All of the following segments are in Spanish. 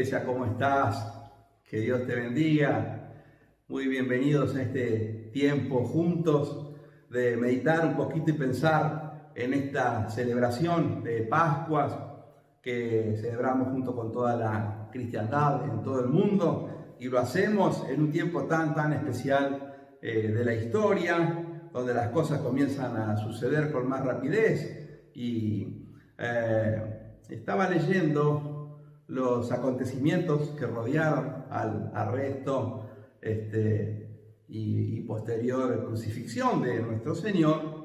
Iglesia, ¿cómo estás? Que Dios te bendiga. Muy bienvenidos a este tiempo juntos de meditar un poquito y pensar en esta celebración de Pascuas que celebramos junto con toda la cristiandad en todo el mundo, y lo hacemos en un tiempo tan especial de la historia, donde las cosas comienzan a suceder con más rapidez. Y estaba leyendo los acontecimientos que rodearon al arresto y posterior crucifixión de nuestro Señor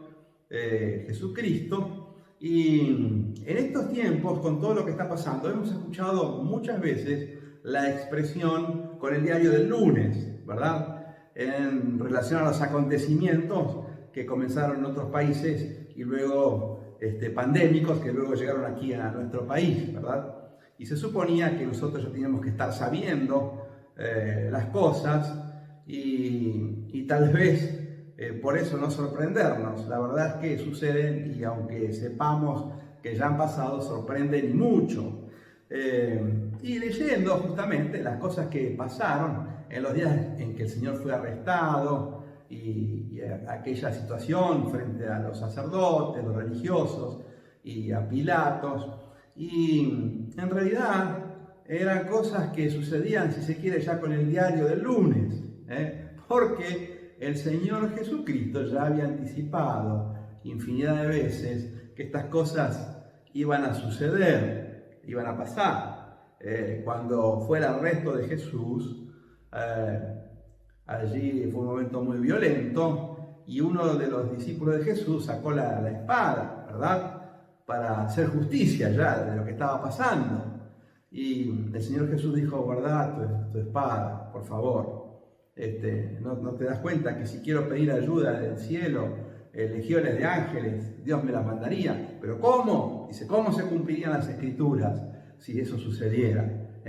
Jesucristo. Y en estos tiempos, con todo lo que está pasando, hemos escuchado muchas veces la expresión con el diario del lunes, ¿verdad? En relación a los acontecimientos que comenzaron en otros países y luego pandémicos que luego llegaron aquí a nuestro país, ¿verdad? Y se suponía que nosotros ya teníamos que estar sabiendo las cosas y tal vez por eso no sorprendernos. La verdad es que suceden, y aunque sepamos que ya han pasado, sorprenden mucho. Y leyendo justamente las cosas que pasaron en los días en que el Señor fue arrestado y aquella situación frente a los sacerdotes, los religiosos y a Pilatos. Y en realidad eran cosas que sucedían, si se quiere, ya con el diario del lunes, porque el Señor Jesucristo ya había anticipado infinidad de veces que estas cosas iban a suceder, iban a pasar. Cuando fue el arresto de Jesús, allí fue un momento muy violento, y uno de los discípulos de Jesús sacó la espada, ¿verdad?, para hacer justicia ya de lo que estaba pasando. Y el Señor Jesús dijo: guarda tu espada, por favor. ¿No te das cuenta que si quiero pedir ayuda del cielo, legiones de ángeles, Dios me las mandaría? Pero ¿cómo? Dice, ¿cómo se cumplirían las escrituras si eso sucediera?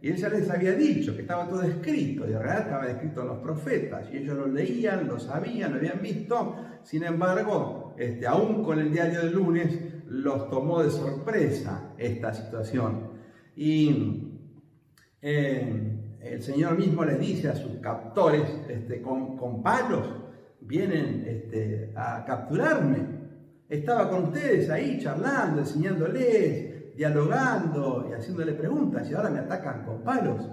Y él ya les había dicho que estaba todo escrito, y en realidad estaba escrito en los profetas, y ellos lo leían, lo sabían, lo habían visto. Sin embargo, aún con el diario del lunes, los tomó de sorpresa esta situación. Y el Señor mismo les dice a sus captores, con palos vienen a capturarme. Estaba con ustedes ahí charlando, enseñándoles, dialogando y haciéndole preguntas, y ahora me atacan con palos.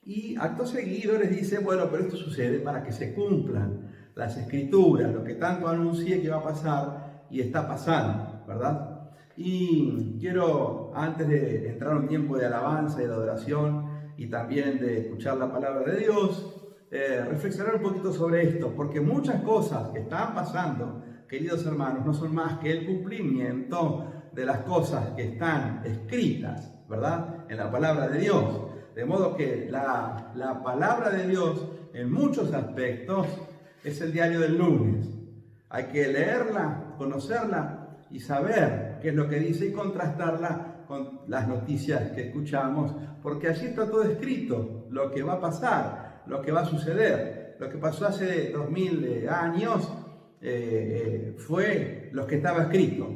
Y acto seguido les dice: bueno, pero esto sucede para que se cumplan las escrituras, lo que tanto anuncié que va a pasar y está pasando, ¿verdad? Y quiero, antes de entrar a un tiempo de alabanza y de adoración y también de escuchar la palabra de Dios, reflexionar un poquito sobre esto, porque muchas cosas que están pasando, queridos hermanos, no son más que el cumplimiento de las cosas que están escritas, ¿verdad?, en la palabra de Dios. De modo que la palabra de Dios, en muchos aspectos, es el diario del lunes. Hay que leerla, conocerla y saber qué es lo que dice, y contrastarla con las noticias que escuchamos, porque allí está todo escrito, lo que va a pasar, lo que va a suceder. Lo que pasó hace 2000 años fue lo que estaba escrito,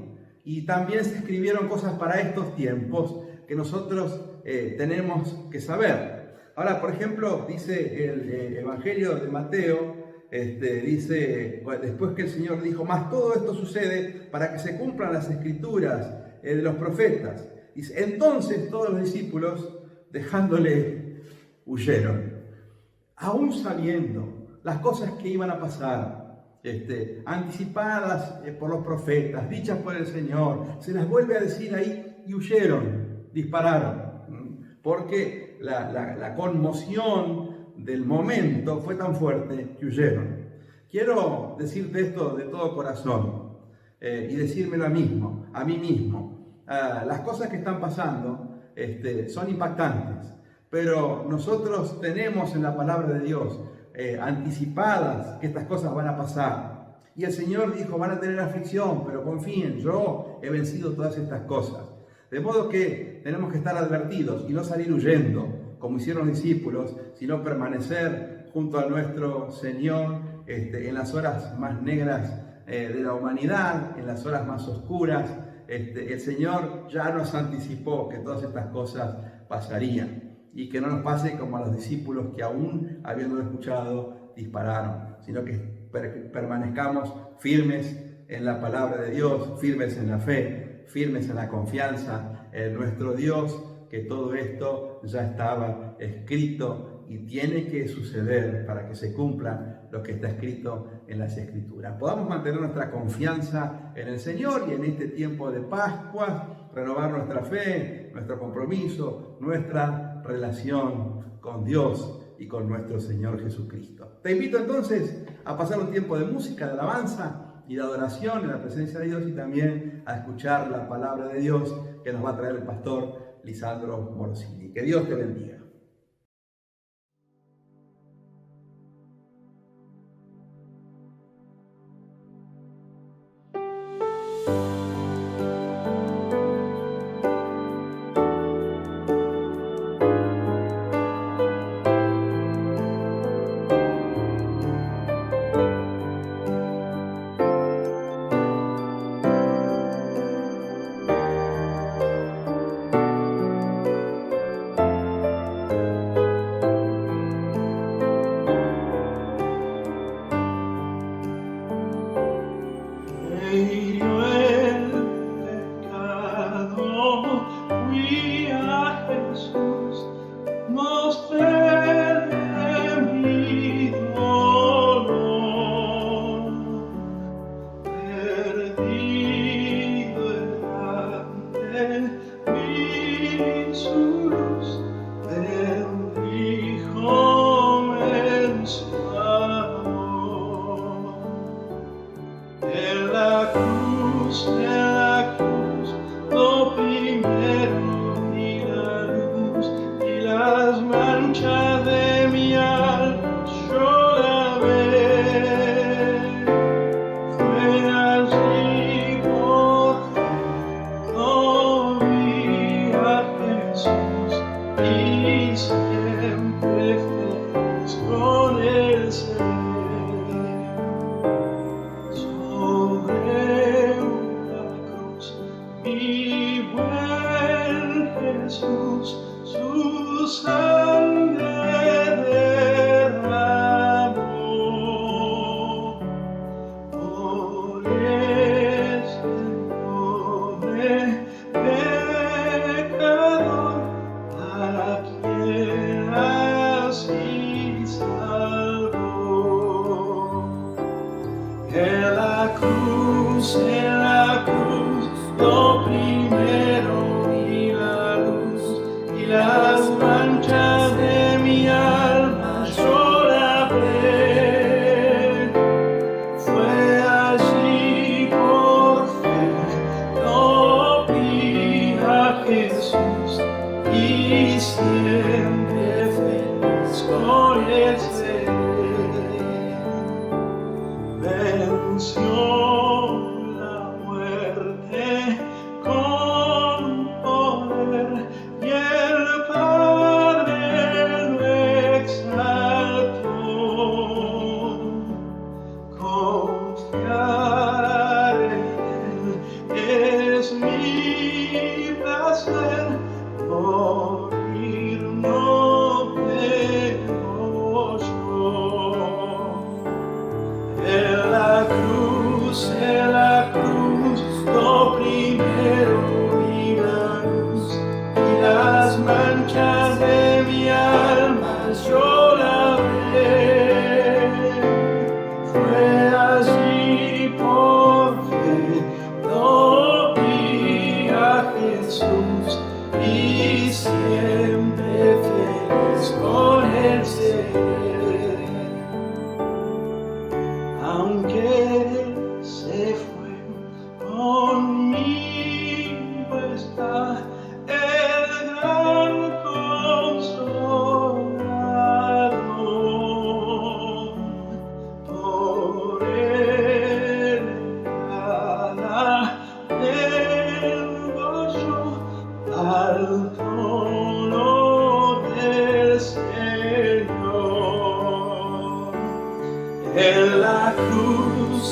y también se escribieron cosas para estos tiempos que nosotros tenemos que saber. Ahora, por ejemplo, dice el Evangelio de Mateo, dice, después que el Señor dijo: más todo esto sucede para que se cumplan las escrituras de los profetas. Dice: entonces todos los discípulos, dejándole, huyeron, aún sabiendo las cosas que iban a pasar, anticipadas por los profetas, dichas por el Señor. Se las vuelve a decir ahí, y huyeron, dispararon, porque la conmoción del momento fue tan fuerte que huyeron. Quiero decirte esto de todo corazón y decírmelo a mí mismo. Las cosas que están pasando son impactantes, pero nosotros tenemos en la palabra de Dios anticipadas que estas cosas van a pasar. Y el Señor dijo: van a tener aflicción, pero confíen, yo he vencido todas estas cosas. De modo que tenemos que estar advertidos y no salir huyendo, como hicieron los discípulos, sino permanecer junto a nuestro Señor en las horas más negras de la humanidad, en las horas más oscuras. El Señor ya nos anticipó que todas estas cosas pasarían. y que no nos pase como a los discípulos que aún habiéndolo escuchado dispararon, sino que permanezcamos firmes en la palabra de Dios, firmes en la fe, firmes en la confianza en nuestro Dios, que todo esto ya estaba escrito y tiene que suceder para que se cumpla lo que está escrito en las Escrituras. Podamos mantener nuestra confianza en el Señor y en este tiempo de Pascua, renovar nuestra fe, nuestro compromiso, nuestra relación con Dios y con nuestro Señor Jesucristo. Te invito entonces a pasar un tiempo de música, de alabanza y de adoración en la presencia de Dios y también a escuchar la palabra de Dios que nos va a traer el pastor Lisandro Morosini. Que Dios te bendiga.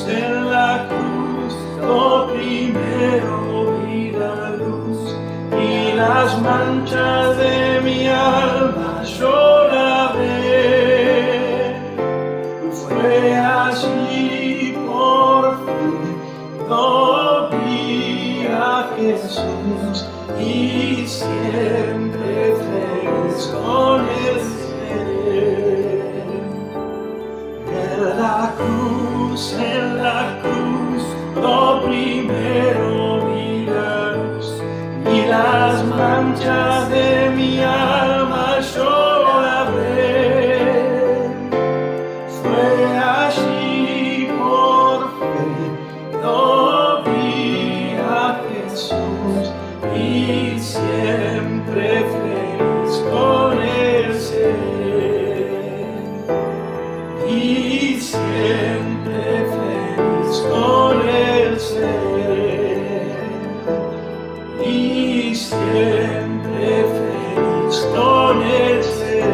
En la cruz, lo primero vi la luz y las manchas de mi alma siempre feliz con el ser. En la cruz, lo primero vi la luz y las manchas de mi alma yo la ver. Fue allí por fe, lo vi a Jesús y siempre feliz con el ser. Y siempre feliz con el ser. Y siempre feliz con el ser.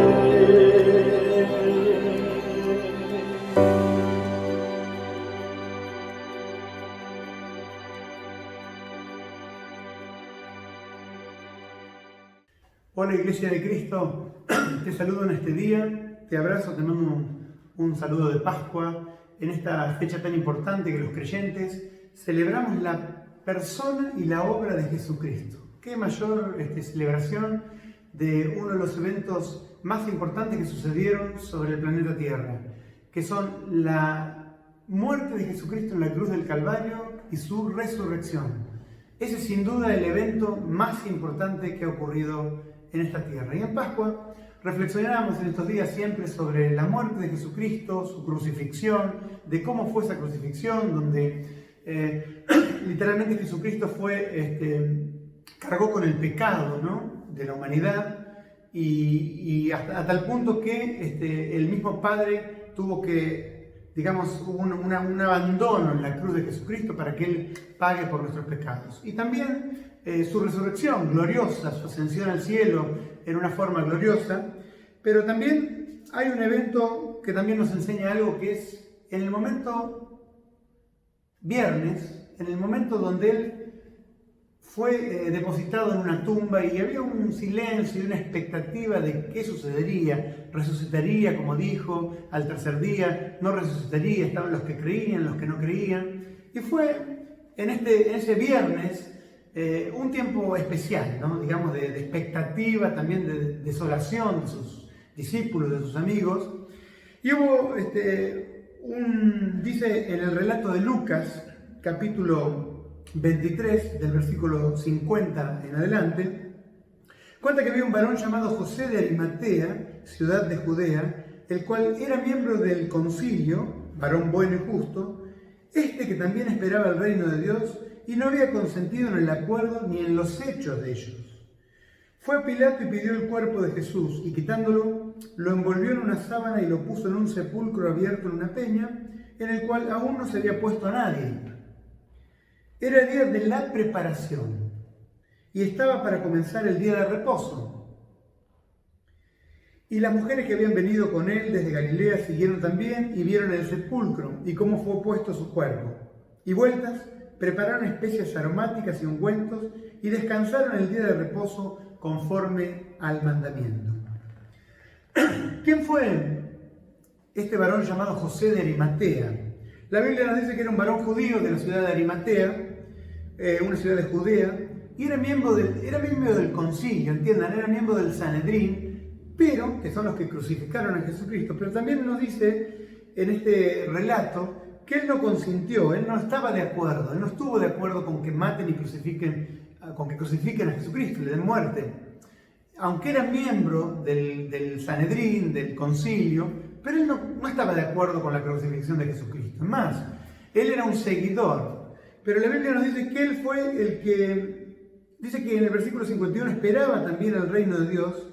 Hola Iglesia de Cristo, te saludo en este día, te abrazo, te mando un saludo de Pascua en esta fecha tan importante que los creyentes celebramos la persona y la obra de Jesucristo. Qué mayor celebración de uno de los eventos más importantes que sucedieron sobre el planeta Tierra, que son la muerte de Jesucristo en la cruz del Calvario y su resurrección. Ese es sin duda el evento más importante que ha ocurrido en esta tierra. Y en Pascua reflexionamos en estos días siempre sobre la muerte de Jesucristo, su crucifixión, de cómo fue esa crucifixión, donde literalmente Jesucristo cargó con el pecado, ¿no?, de la humanidad y hasta tal punto que el mismo Padre tuvo que, digamos, un abandono en la cruz de Jesucristo para que Él pague por nuestros pecados. Y también su resurrección gloriosa, su ascensión al cielo en una forma gloriosa, pero también hay un evento que también nos enseña algo, que es en el momento viernes, en el momento donde Él fue depositado en una tumba y había un silencio y una expectativa de qué sucedería. Resucitaría, como dijo, al tercer día, no resucitaría, estaban los que creían, los que no creían. Y fue en ese viernes un tiempo especial, ¿no?, digamos, de expectativa, también de desolación de sus discípulos, de sus amigos. Y hubo, dice en el relato de Lucas, capítulo 23, del versículo 50 en adelante, cuenta que había un varón llamado José de Arimatea, ciudad de Judea, el cual era miembro del concilio, varón bueno y justo, que también esperaba el reino de Dios y no había consentido en el acuerdo ni en los hechos de ellos. Fue a Pilato y pidió el cuerpo de Jesús, y quitándolo, lo envolvió en una sábana y lo puso en un sepulcro abierto en una peña, en el cual aún no se había puesto a nadie. Era el día de la preparación, y estaba para comenzar el día de reposo. Y las mujeres que habían venido con él desde Galilea siguieron también y vieron el sepulcro y cómo fue puesto su cuerpo. Y vueltas, prepararon especias aromáticas y ungüentos y descansaron el día de reposo conforme al mandamiento. ¿Quién fue este varón llamado José de Arimatea? La Biblia nos dice que era un varón judío de la ciudad de Arimatea, una ciudad de Judea, y era miembro del concilio, entiendan, era miembro del Sanedrín, pero, que son los que crucificaron a Jesucristo, pero también nos dice en este relato que él no consintió, él no estaba de acuerdo, él no estuvo de acuerdo con que maten y crucifiquen a Jesucristo, le den muerte. Aunque era miembro del Sanedrín, del concilio, pero él no estaba de acuerdo con la crucifixión de Jesucristo. Es más, él era un seguidor, pero la Biblia nos dice que él fue el que, dice que en el versículo 51 esperaba también el reino de Dios,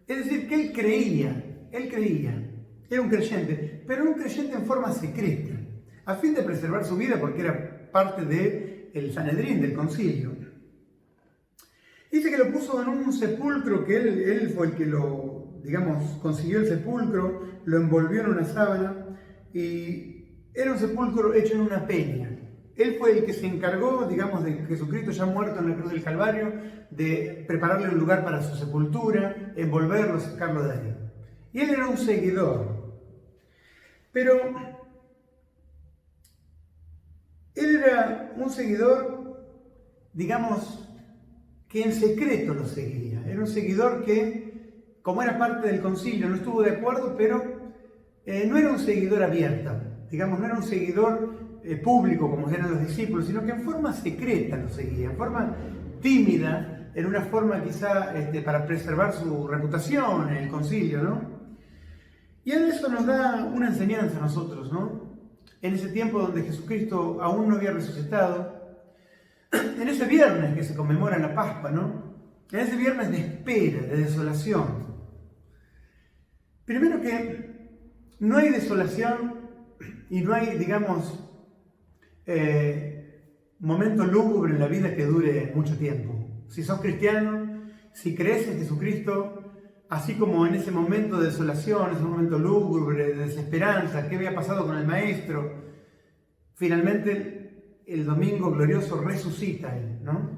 es decir, que él creía, era un creyente, pero un creyente en forma secreta, a fin de preservar su vida porque era parte del Sanedrín, del concilio. Dice que lo puso en un sepulcro, que él fue el que consiguió el sepulcro, lo envolvió en una sábana y era un sepulcro hecho en una peña. Él fue el que se encargó, de Jesucristo ya muerto en la cruz del Calvario, de prepararle un lugar para su sepultura, envolverlo, sacarlo de ahí. Y él era un seguidor. Pero él era un seguidor, que en secreto lo seguía. Era un seguidor que, como era parte del concilio, no estuvo de acuerdo, pero no era un seguidor abierto, digamos, no era un seguidor público como eran los discípulos, sino que en forma secreta lo seguía, en forma tímida, en una forma quizá para preservar su reputación en el concilio, ¿no? Y eso nos da una enseñanza a nosotros, ¿no? En ese tiempo donde Jesucristo aún no había resucitado, en ese viernes que se conmemora la Pascua, ¿no? En ese viernes de espera, de desolación. Primero que no hay desolación y no hay, digamos, momento lúgubre en la vida que dure mucho tiempo. Si sos cristiano, si crees en Jesucristo, así como en ese momento de desolación, ese momento lúgubre, de desesperanza, ¿qué había pasado con el maestro? Finalmente, el domingo glorioso resucita él, ¿no?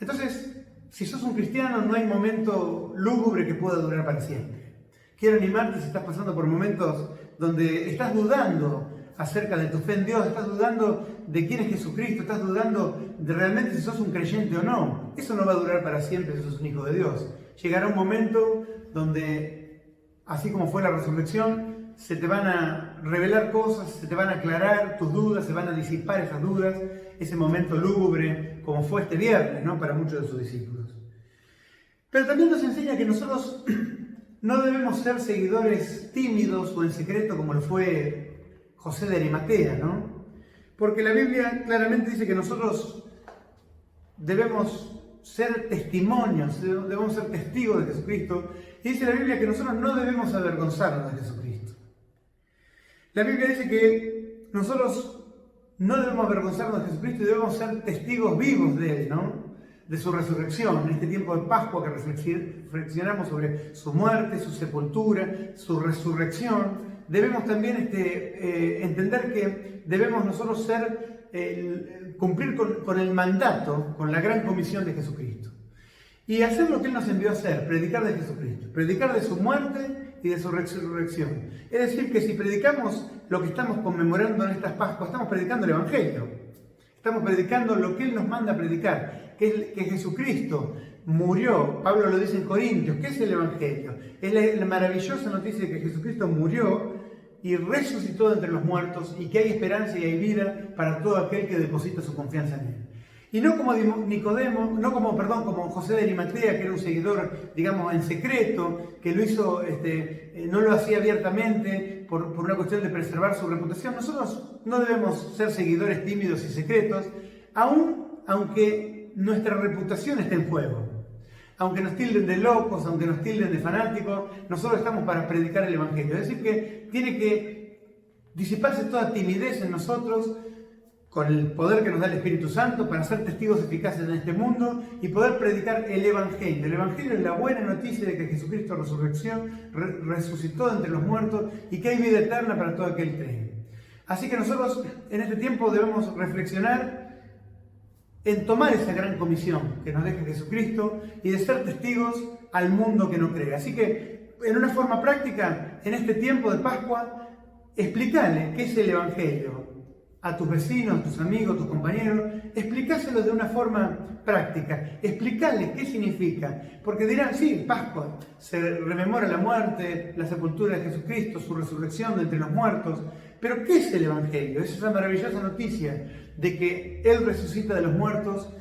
Entonces, si sos un cristiano, no hay momento lúgubre que pueda durar para siempre. Quiero animarte si estás pasando por momentos donde estás dudando acerca de tu fe en Dios, estás dudando de quién es Jesucristo, estás dudando de realmente si sos un creyente o no. Eso no va a durar para siempre si sos un hijo de Dios. Llegará un momento donde, así como fue la resurrección, se te van a revelar cosas, se te van a aclarar tus dudas, se van a disipar esas dudas, ese momento lúgubre, como fue este viernes, ¿no? Para muchos de sus discípulos. Pero también nos enseña que nosotros no debemos ser seguidores tímidos o en secreto como lo fue José de Arimatea, ¿no? Porque la Biblia claramente dice que nosotros debemos ser testimonios, debemos ser testigos de Jesucristo. Y dice la Biblia que nosotros no debemos avergonzarnos de Jesucristo. La Biblia dice que nosotros no debemos avergonzarnos de Jesucristo y debemos ser testigos vivos de Él, ¿no? De su resurrección, en este tiempo de Pascua que reflexionamos sobre su muerte, su sepultura, su resurrección. Debemos también entender que debemos nosotros cumplir con el mandato, con la gran comisión de Jesucristo. Y hacer lo que Él nos envió a hacer, predicar de Jesucristo, predicar de su muerte y de su resurrección. Es decir, que si predicamos lo que estamos conmemorando en estas Pascuas, estamos predicando el Evangelio. Estamos predicando lo que Él nos manda a predicar, que Jesucristo murió. Pablo lo dice en Corintios. ¿Qué es el Evangelio? Es la maravillosa noticia de que Jesucristo murió y resucitó de entre los muertos y que hay esperanza y hay vida para todo aquel que deposita su confianza en Él. Y no como Nicodemo, como José de Arimatea, que era un seguidor, digamos, en secreto, que lo hizo, no lo hacía abiertamente por una cuestión de preservar su reputación. Nosotros no debemos ser seguidores tímidos y secretos, aunque nuestra reputación esté en juego. Aunque nos tilden de locos, aunque nos tilden de fanáticos, nosotros estamos para predicar el Evangelio. Es decir, que tiene que disiparse toda timidez en nosotros, con el poder que nos da el Espíritu Santo, para ser testigos eficaces en este mundo y poder predicar el Evangelio. El Evangelio es la buena noticia de que Jesucristo resucitó de entre los muertos y que hay vida eterna para todo aquel que cree. Así que nosotros en este tiempo debemos reflexionar en tomar esa gran comisión que nos deja Jesucristo y de ser testigos al mundo que no cree. Así que, en una forma práctica, en este tiempo de Pascua, explícale qué es el Evangelio a tus vecinos, a tus amigos, a tus compañeros. Explicáselo de una forma práctica. Explícale qué significa. Porque dirán, sí, Pascua, se rememora la muerte, la sepultura de Jesucristo, su resurrección de entre los muertos. Pero ¿qué es el Evangelio? Es esa maravillosa noticia de que Él resucita de los muertos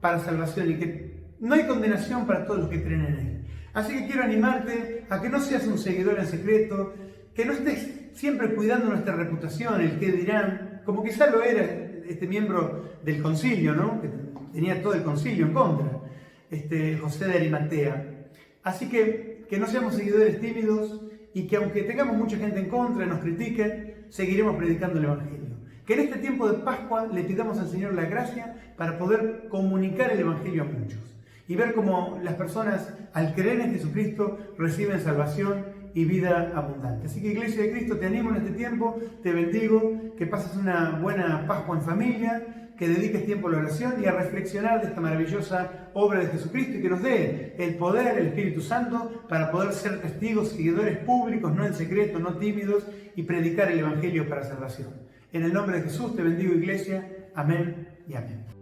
para salvación y que no hay condenación para todos los que creen en Él. Así que quiero animarte a que no seas un seguidor en secreto, que no estés siempre cuidando nuestra reputación, el qué dirán, como quizá lo era este miembro del concilio, ¿no? Que tenía todo el concilio en contra, José de Arimatea. Así que no seamos seguidores tímidos y que aunque tengamos mucha gente en contra, nos critiquen, seguiremos predicando el Evangelio. Que en este tiempo de Pascua le pidamos al Señor la gracia para poder comunicar el Evangelio a muchos y ver cómo las personas, al creer en Jesucristo, reciben salvación y vida abundante. Así que, Iglesia de Cristo, te animo en este tiempo, te bendigo, que pases una buena Pascua en familia, que dediques tiempo a la oración y a reflexionar de esta maravillosa obra de Jesucristo y que nos dé el poder, el Espíritu Santo, para poder ser testigos, seguidores públicos, no en secreto, no tímidos, y predicar el Evangelio para salvación. En el nombre de Jesús te bendigo, Iglesia. Amén y amén.